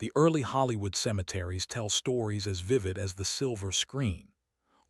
The early Hollywood cemeteries tell stories as vivid as the silver screen.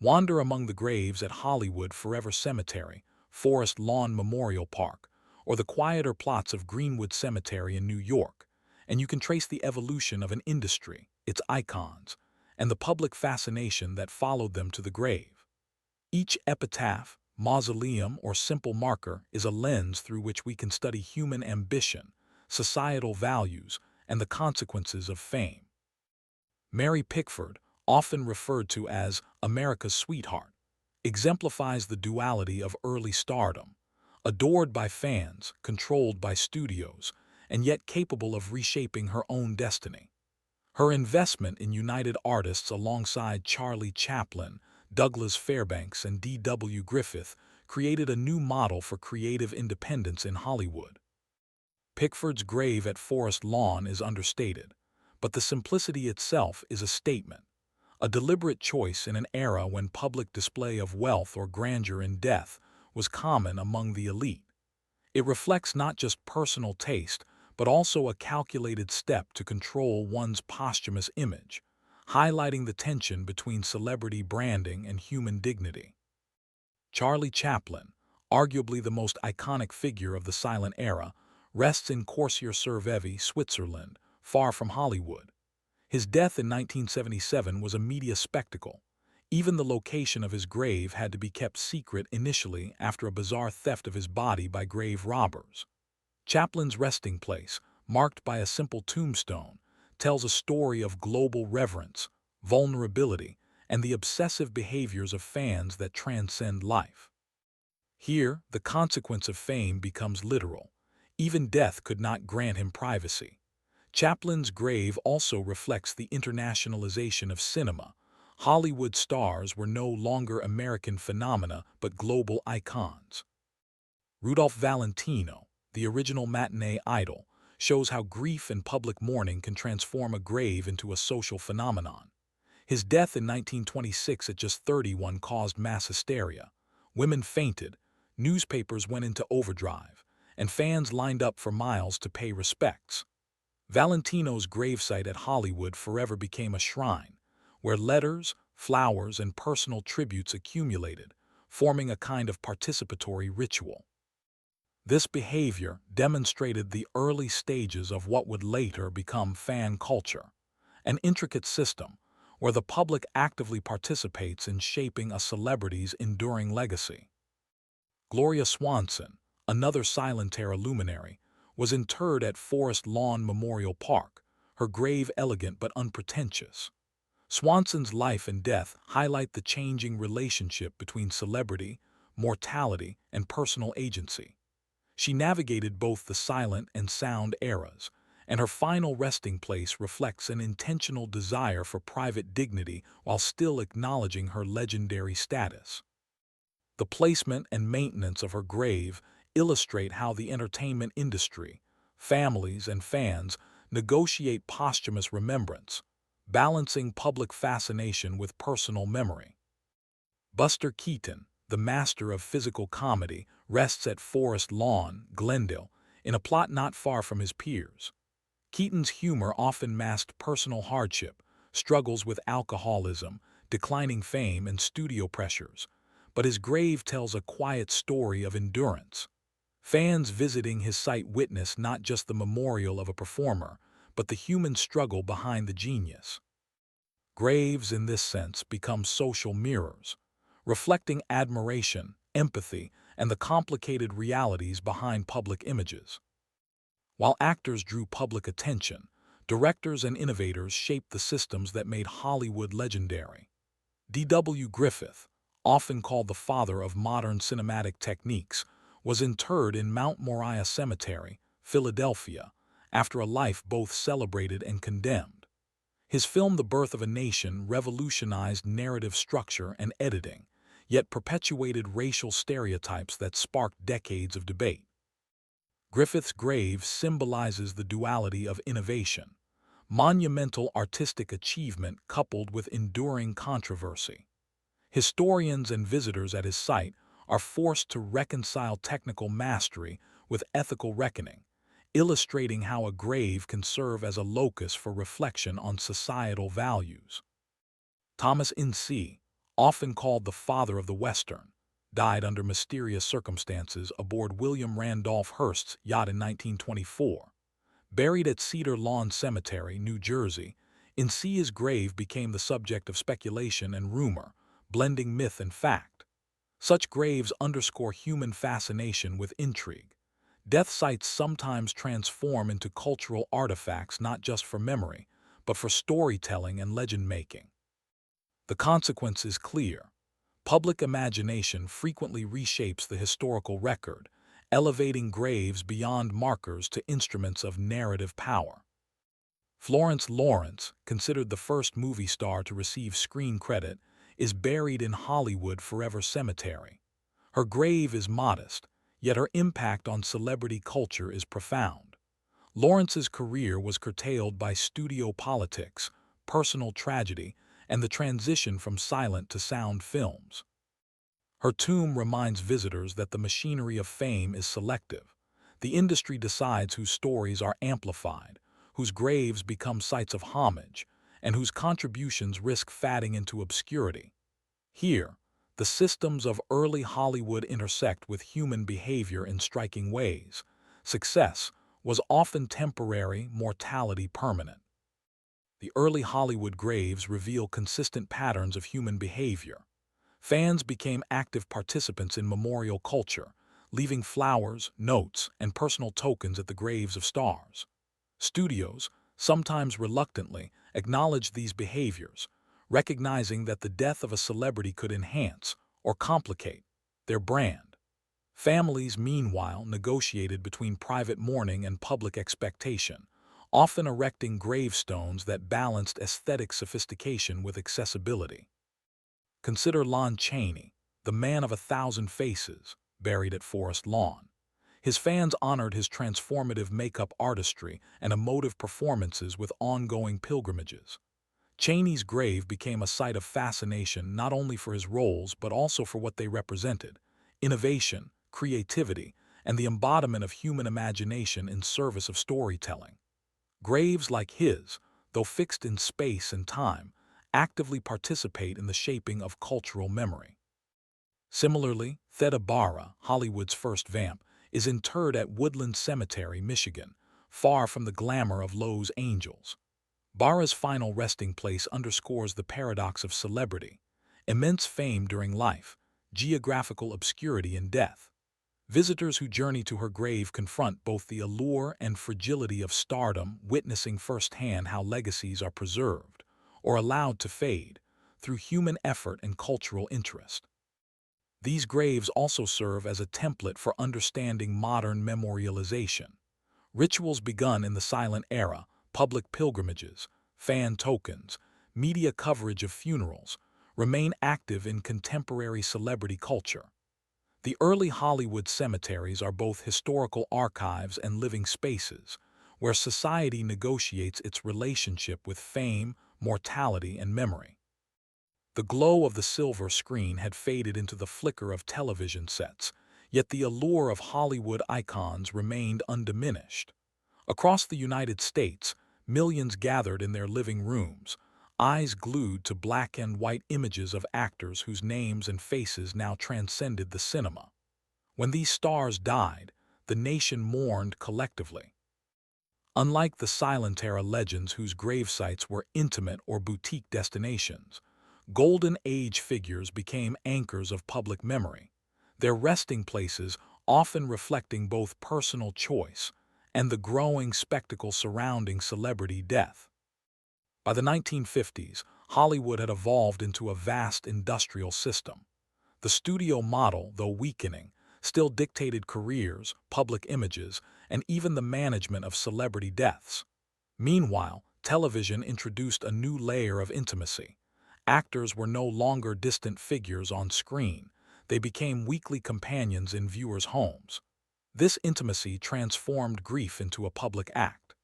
Wander among the graves at Hollywood Forever Cemetery, Forest Lawn Memorial Park, or the quieter plots of Greenwood Cemetery in New York, and you can trace the evolution of an industry, its icons, and the public fascination that followed them to the grave. Each epitaph, mausoleum, or simple marker is a lens through which we can study human ambition, societal values, and the consequences of fame. Mary Pickford, often referred to as America's sweetheart, exemplifies the duality of early stardom, adored by fans, controlled by studios, and yet capable of reshaping her own destiny. Her investment in United Artists alongside Charlie Chaplin, Douglas Fairbanks, and D.W. Griffith created a new model for creative independence in Hollywood. Pickford's grave at Forest Lawn is understated, but the simplicity itself is a statement, a deliberate choice in an era when public display of wealth or grandeur in death was common among the elite. It reflects not just personal taste, but also a calculated step to control one's posthumous image, highlighting the tension between celebrity branding and human dignity. Charlie Chaplin, arguably the most iconic figure of the silent era, rests in Corsier-sur-Vevey, Switzerland, far from Hollywood. His death in 1977 was a media spectacle. Even the location of his grave had to be kept secret initially after a bizarre theft of his body by grave robbers. Chaplin's resting place, marked by a simple tombstone, tells a story of global reverence, vulnerability, and the obsessive behaviors of fans that transcend life. Here, the consequence of fame becomes literal. Even death could not grant him privacy. Chaplin's grave also reflects the internationalization of cinema. Hollywood stars were no longer American phenomena but global icons. Rudolph Valentino, the original matinee idol, shows how grief and public mourning can transform a grave into a social phenomenon. His death in 1926 at just 31 caused mass hysteria. Women fainted, newspapers went into overdrive, and fans lined up for miles to pay respects. Valentino's gravesite at Hollywood Forever became a shrine, where letters, flowers, and personal tributes accumulated, forming a kind of participatory ritual. This behavior demonstrated the early stages of what would later become fan culture, an intricate system where the public actively participates in shaping a celebrity's enduring legacy. Gloria Swanson, another silent era luminary, was interred at Forest Lawn Memorial Park, her grave elegant but unpretentious. Swanson's life and death highlight the changing relationship between celebrity, mortality, and personal agency. She navigated both the silent and sound eras, and her final resting place reflects an intentional desire for private dignity while still acknowledging her legendary status. The placement and maintenance of her grave illustrate how the entertainment industry, families, and fans negotiate posthumous remembrance, balancing public fascination with personal memory. Buster Keaton, the master of physical comedy, rests at Forest Lawn, Glendale, in a plot not far from his peers. Keaton's humor often masked personal hardship, struggles with alcoholism, declining fame, and studio pressures, but his grave tells a quiet story of endurance. Fans visiting his site witness not just the memorial of a performer, but the human struggle behind the genius. Graves, in this sense, become social mirrors, reflecting admiration, empathy, and the complicated realities behind public images. While actors drew public attention, directors and innovators shaped the systems that made Hollywood legendary. D.W. Griffith, often called the father of modern cinematic techniques, was interred in Mount Moriah Cemetery, Philadelphia, after a life both celebrated and condemned. His film The Birth of a Nation revolutionized narrative structure and editing, yet perpetuated racial stereotypes that sparked decades of debate. Griffith's grave symbolizes the duality of innovation, monumental artistic achievement coupled with enduring controversy. Historians and visitors at his site are forced to reconcile technical mastery with ethical reckoning, illustrating how a grave can serve as a locus for reflection on societal values. Thomas Ince, often called the father of the Western, died under mysterious circumstances aboard William Randolph Hearst's yacht in 1924. Buried at Cedar Lawn Cemetery, New Jersey, Ince's grave became the subject of speculation and rumor, blending myth and fact. Such graves underscore human fascination with intrigue. Death sites sometimes transform into cultural artifacts not just for memory, but for storytelling and legend-making. The consequence is clear. Public imagination frequently reshapes the historical record, elevating graves beyond markers to instruments of narrative power. Florence Lawrence, considered the first movie star to receive screen credit, is buried in Hollywood Forever Cemetery. Her grave is modest, yet her impact on celebrity culture is profound. Lawrence's career was curtailed by studio politics, personal tragedy, and the transition from silent to sound films. Her tomb reminds visitors that the machinery of fame is selective. The industry decides whose stories are amplified, whose graves become sites of homage, and whose contributions risk fading into obscurity. Here, the systems of early Hollywood intersect with human behavior in striking ways. Success was often temporary, mortality permanent. The early Hollywood graves reveal consistent patterns of human behavior. Fans became active participants in memorial culture, leaving flowers, notes, and personal tokens at the graves of stars. Studios, sometimes reluctantly, acknowledged these behaviors, recognizing that the death of a celebrity could enhance or complicate their brand. Families, meanwhile, negotiated between private mourning and public expectation, often erecting gravestones that balanced aesthetic sophistication with accessibility. Consider Lon Chaney, the man of 1,000 faces, buried at Forest Lawn. His fans honored his transformative makeup artistry and emotive performances with ongoing pilgrimages. Chaney's grave became a site of fascination not only for his roles but also for what they represented: innovation, creativity, and the embodiment of human imagination in service of storytelling. Graves like his, though fixed in space and time, actively participate in the shaping of cultural memory. Similarly, Theda Bara, Hollywood's first vamp, is interred at Woodland Cemetery, Michigan, far from the glamour of Lowe's Angels. Bara's final resting place underscores the paradox of celebrity: immense fame during life, geographical obscurity in death. Visitors who journey to her grave confront both the allure and fragility of stardom, witnessing firsthand how legacies are preserved, or allowed to fade, through human effort and cultural interest. These graves also serve as a template for understanding modern memorialization. Rituals begun in the silent era, public pilgrimages, fan tokens, media coverage of funerals, remain active in contemporary celebrity culture. The early Hollywood cemeteries are both historical archives and living spaces, where society negotiates its relationship with fame, mortality, and memory. The glow of the silver screen had faded into the flicker of television sets, yet the allure of Hollywood icons remained undiminished. Across the United States, millions gathered in their living rooms, eyes glued to black and white images of actors whose names and faces now transcended the cinema. When these stars died, the nation mourned collectively. Unlike the silent era legends whose gravesites were intimate or boutique destinations, Golden Age figures became anchors of public memory, their resting places often reflecting both personal choice and the growing spectacle surrounding celebrity death. By the 1950s, Hollywood had evolved into a vast industrial system. The studio model, though weakening, still dictated careers, public images, and even the management of celebrity deaths. Meanwhile, television introduced a new layer of intimacy. Actors were no longer distant figures on screen. They became weekly companions in viewers' homes. This intimacy transformed grief into a public act.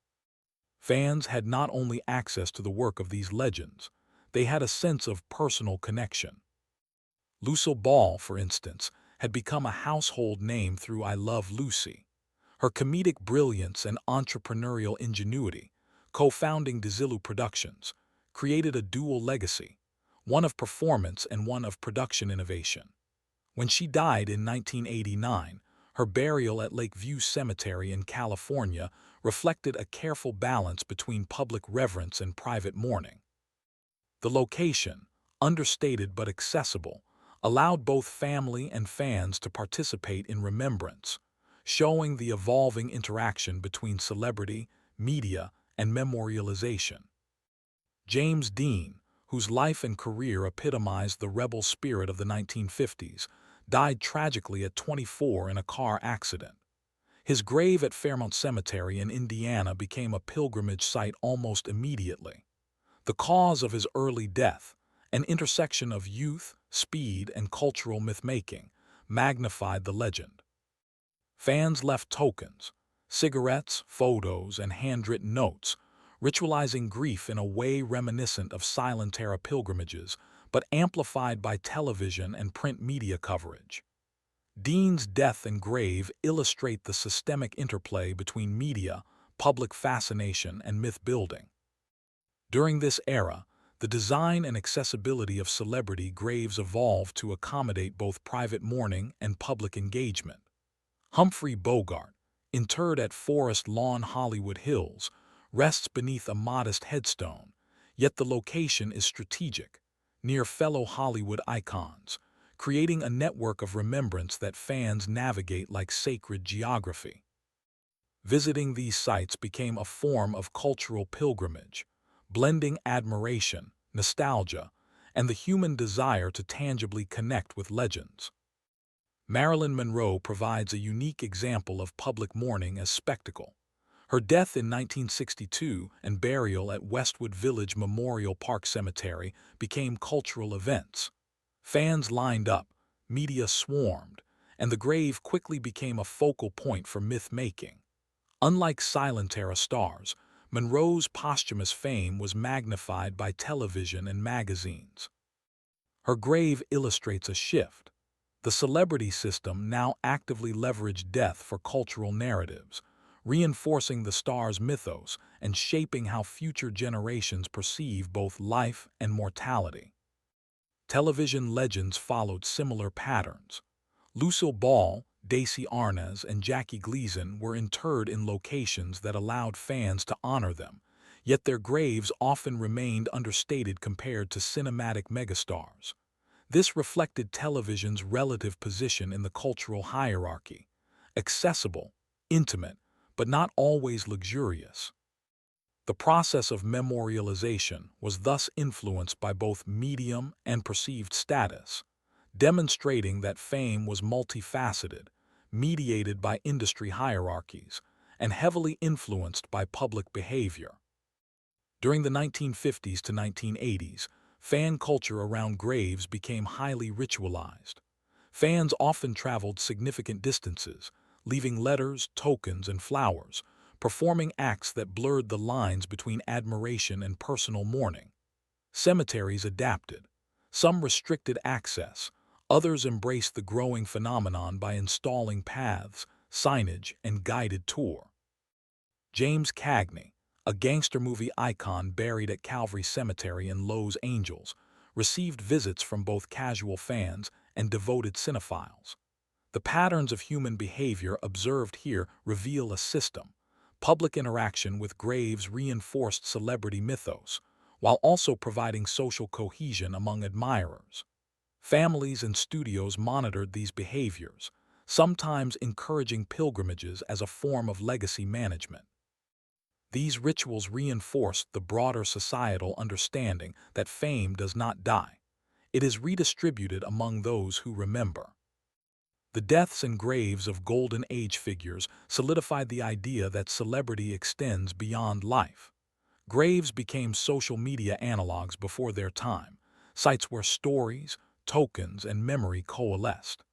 Fans had not only access to the work of these legends, they had a sense of personal connection. Lucille Ball, for instance, had become a household name through I Love Lucy. Her comedic brilliance and entrepreneurial ingenuity, co-founding Desilu Productions, created a dual legacy, one of performance and one of production innovation. When she died in 1989, her burial at Lakeview Cemetery in California reflected a careful balance between public reverence and private mourning. The location, understated but accessible, allowed both family and fans to participate in remembrance, showing the evolving interaction between celebrity, media, and memorialization. James Dean, whose life and career epitomized the rebel spirit of the 1950s, died tragically at 24 in a car accident. His grave at Fairmount Cemetery in Indiana became a pilgrimage site almost immediately. The cause of his early death, an intersection of youth, speed, and cultural myth-making, magnified the legend. Fans left tokens, cigarettes, photos, and handwritten notes, ritualizing grief in a way reminiscent of silent-era pilgrimages, but amplified by television and print media coverage. Dean's death and grave illustrate the systemic interplay between media, public fascination, and myth-building. During this era, the design and accessibility of celebrity graves evolved to accommodate both private mourning and public engagement. Humphrey Bogart, interred at Forest Lawn Hollywood Hills, rests beneath a modest headstone, yet the location is strategic, near fellow Hollywood icons, creating a network of remembrance that fans navigate like sacred geography. Visiting these sites became a form of cultural pilgrimage, blending admiration, nostalgia, and the human desire to tangibly connect with legends. Marilyn Monroe provides a unique example of public mourning as spectacle. Her death in 1962 and burial at Westwood Village Memorial Park Cemetery became cultural events. Fans lined up, media swarmed, and the grave quickly became a focal point for myth-making. Unlike silent-era stars, Monroe's posthumous fame was magnified by television and magazines. Her grave illustrates a shift. The celebrity system now actively leveraged death for cultural narratives, reinforcing the star's mythos and shaping how future generations perceive both life and mortality. Television legends followed similar patterns. Lucille Ball, Dacey Arnaz, and Jackie Gleason were interred in locations that allowed fans to honor them, yet their graves often remained understated compared to cinematic megastars. This reflected television's relative position in the cultural hierarchy: accessible, intimate, but not always luxurious. The process of memorialization was thus influenced by both medium and perceived status, demonstrating that fame was multifaceted, mediated by industry hierarchies, and heavily influenced by public behavior. During the 1950s to 1980s, fan culture around graves became highly ritualized. Fans often traveled significant distances, leaving letters, tokens, and flowers, performing acts that blurred the lines between admiration and personal mourning. Cemeteries adapted. Some restricted access, others embraced the growing phenomenon by installing paths, signage, and guided tour. James Cagney, a gangster movie icon buried at Calvary Cemetery in Los Angeles, received visits from both casual fans and devoted cinephiles. The patterns of human behavior observed here reveal a system. Public interaction with graves reinforced celebrity mythos, while also providing social cohesion among admirers. Families and studios monitored these behaviors, sometimes encouraging pilgrimages as a form of legacy management. These rituals reinforced the broader societal understanding that fame does not die. It is redistributed among those who remember. The deaths and graves of Golden Age figures solidified the idea that celebrity extends beyond life. Graves became social media analogs before their time, sites where stories, tokens, and memory coalesced.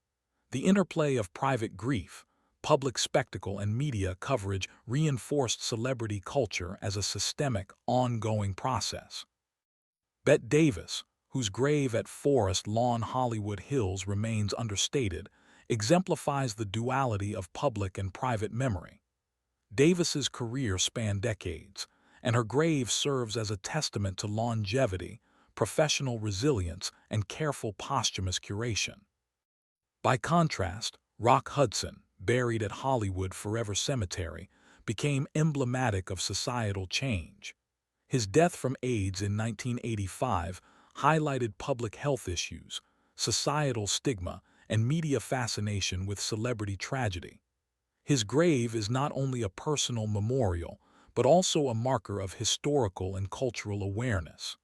The interplay of private grief, public spectacle, and media coverage reinforced celebrity culture as a systemic, ongoing process. Bette Davis, whose grave at Forest Lawn Hollywood Hills remains understated, exemplifies the duality of public and private memory. Davis's career spanned decades, and her grave serves as a testament to longevity, professional resilience, and careful posthumous curation. By contrast, Rock Hudson, buried at Hollywood Forever Cemetery, became emblematic of societal change. His death from AIDS in 1985 highlighted public health issues, societal stigma, and media fascination with celebrity tragedy. His grave is not only a personal memorial, but also a marker of historical and cultural awareness.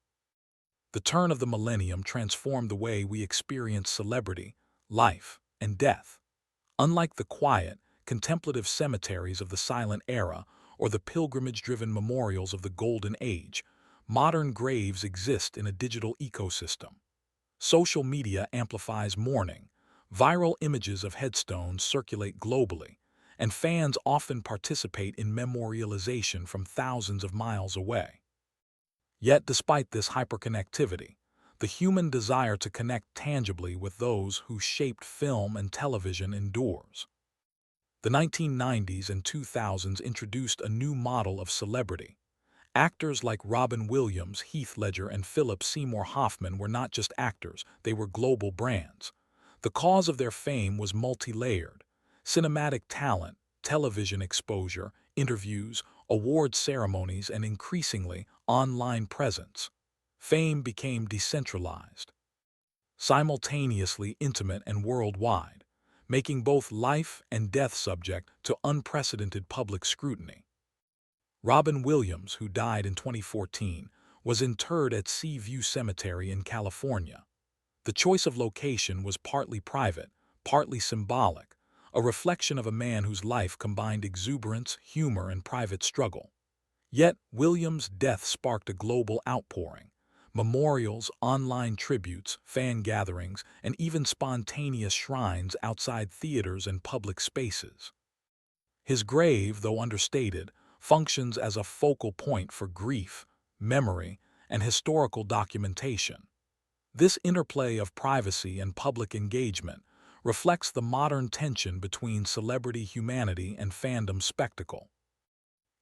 The turn of the millennium transformed the way we experience celebrity, life, and death. Unlike the quiet, contemplative cemeteries of the silent era or the pilgrimage-driven memorials of the Golden Age, modern graves exist in a digital ecosystem. Social media amplifies mourning, viral images of headstones circulate globally, and fans often participate in memorialization from thousands of miles away. Yet, despite this hyperconnectivity, the human desire to connect tangibly with those who shaped film and television endures. The 1990s and 2000s introduced a new model of celebrity. Actors like Robin Williams, Heath Ledger, and Philip Seymour Hoffman were not just actors, they were global brands. The cause of their fame was multi-layered: cinematic talent, television exposure, interviews, award ceremonies, and increasingly, online presence. Fame became decentralized, simultaneously intimate and worldwide, making both life and death subject to unprecedented public scrutiny. Robin Williams, who died in 2014, was interred at Seaview Cemetery in California. The choice of location was partly private, partly symbolic, a reflection of a man whose life combined exuberance, humor, and private struggle. Yet, Williams' death sparked a global outpouring. Memorials, online tributes, fan gatherings, and even spontaneous shrines outside theaters and public spaces. His grave, though understated, functions as a focal point for grief, memory, and historical documentation. This interplay of privacy and public engagement reflects the modern tension between celebrity humanity and fandom spectacle.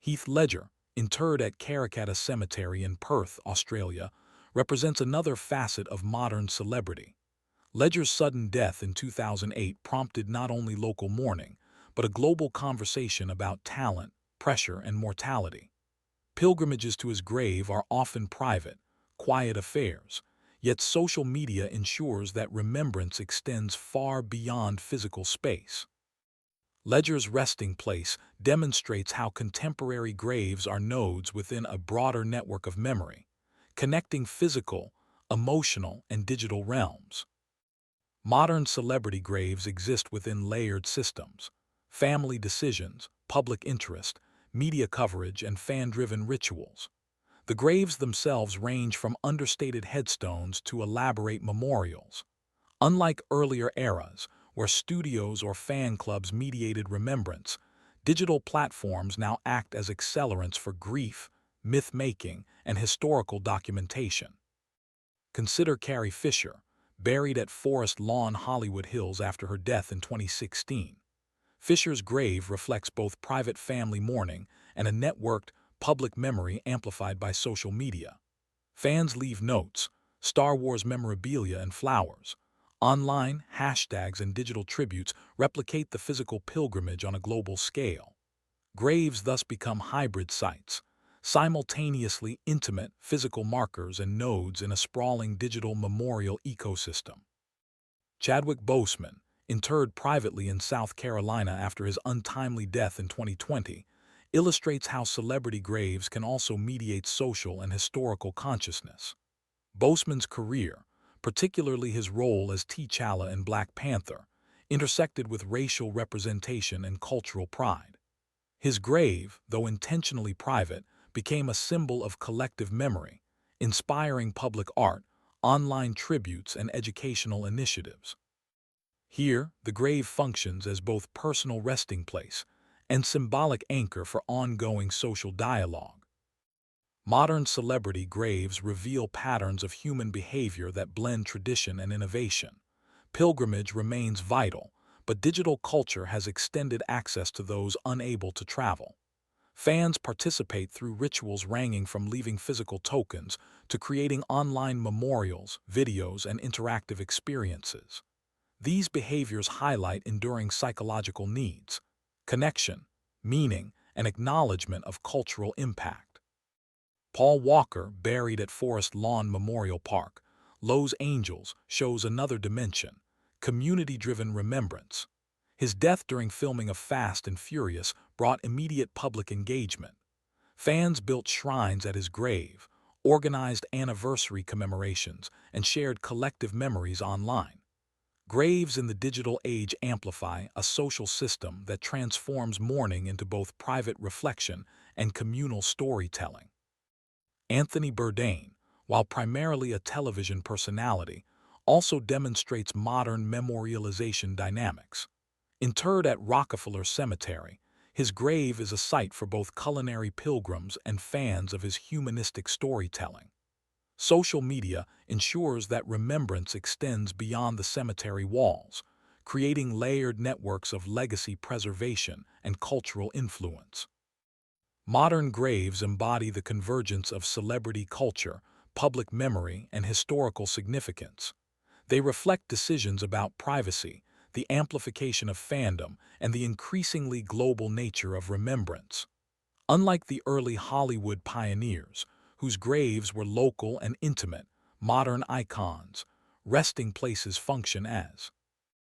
Heath Ledger, interred at Karrakatta Cemetery in Perth, Australia, represents another facet of modern celebrity. Ledger's sudden death in 2008 prompted not only local mourning, but a global conversation about talent, pressure, and mortality. Pilgrimages to his grave are often private, quiet affairs, yet social media ensures that remembrance extends far beyond physical space. Ledger's resting place demonstrates how contemporary graves are nodes within a broader network of memory, connecting physical, emotional, and digital realms. Modern celebrity graves exist within layered systems: family decisions, public interest, media coverage, and fan-driven rituals. The graves themselves range from understated headstones to elaborate memorials. Unlike earlier eras, where studios or fan clubs mediated remembrance, digital platforms now act as accelerants for grief, myth-making, and historical documentation. Consider Carrie Fisher, buried at Forest Lawn Hollywood Hills after her death in 2016. Fisher's grave reflects both private family mourning and a networked, public memory amplified by social media. Fans leave notes, Star Wars memorabilia, and flowers. Online, hashtags, and digital tributes replicate the physical pilgrimage on a global scale. Graves thus become hybrid sites, simultaneously intimate physical markers and nodes in a sprawling digital memorial ecosystem. Chadwick Boseman, interred privately in South Carolina after his untimely death in 2020, illustrates how celebrity graves can also mediate social and historical consciousness. Boseman's career, particularly his role as T'Challa in Black Panther, intersected with racial representation and cultural pride. His grave, though intentionally private, became a symbol of collective memory, inspiring public art, online tributes, and educational initiatives. Here, the grave functions as both personal resting place and symbolic anchor for ongoing social dialogue. Modern celebrity graves reveal patterns of human behavior that blend tradition and innovation. Pilgrimage remains vital, but digital culture has extended access to those unable to travel. Fans participate through rituals ranging from leaving physical tokens to creating online memorials, videos, and interactive experiences. These behaviors highlight enduring psychological needs, connection, meaning, and acknowledgement of cultural impact. Paul Walker, buried at Forest Lawn Memorial Park, Los Angeles, shows another dimension, community-driven remembrance. His death during filming of Fast and Furious brought immediate public engagement. Fans built shrines at his grave, organized anniversary commemorations, and shared collective memories online. Graves in the digital age amplify a social system that transforms mourning into both private reflection and communal storytelling. Anthony Bourdain, while primarily a television personality, also demonstrates modern memorialization dynamics. Interred at Rockefeller Cemetery, his grave is a site for both culinary pilgrims and fans of his humanistic storytelling. Social media ensures that remembrance extends beyond the cemetery walls, creating layered networks of legacy preservation and cultural influence. Modern graves embody the convergence of celebrity culture, public memory, and historical significance. They reflect decisions about privacy, the amplification of fandom, and the increasingly global nature of remembrance. Unlike the early Hollywood pioneers, whose graves were local and intimate, modern icons, resting places function as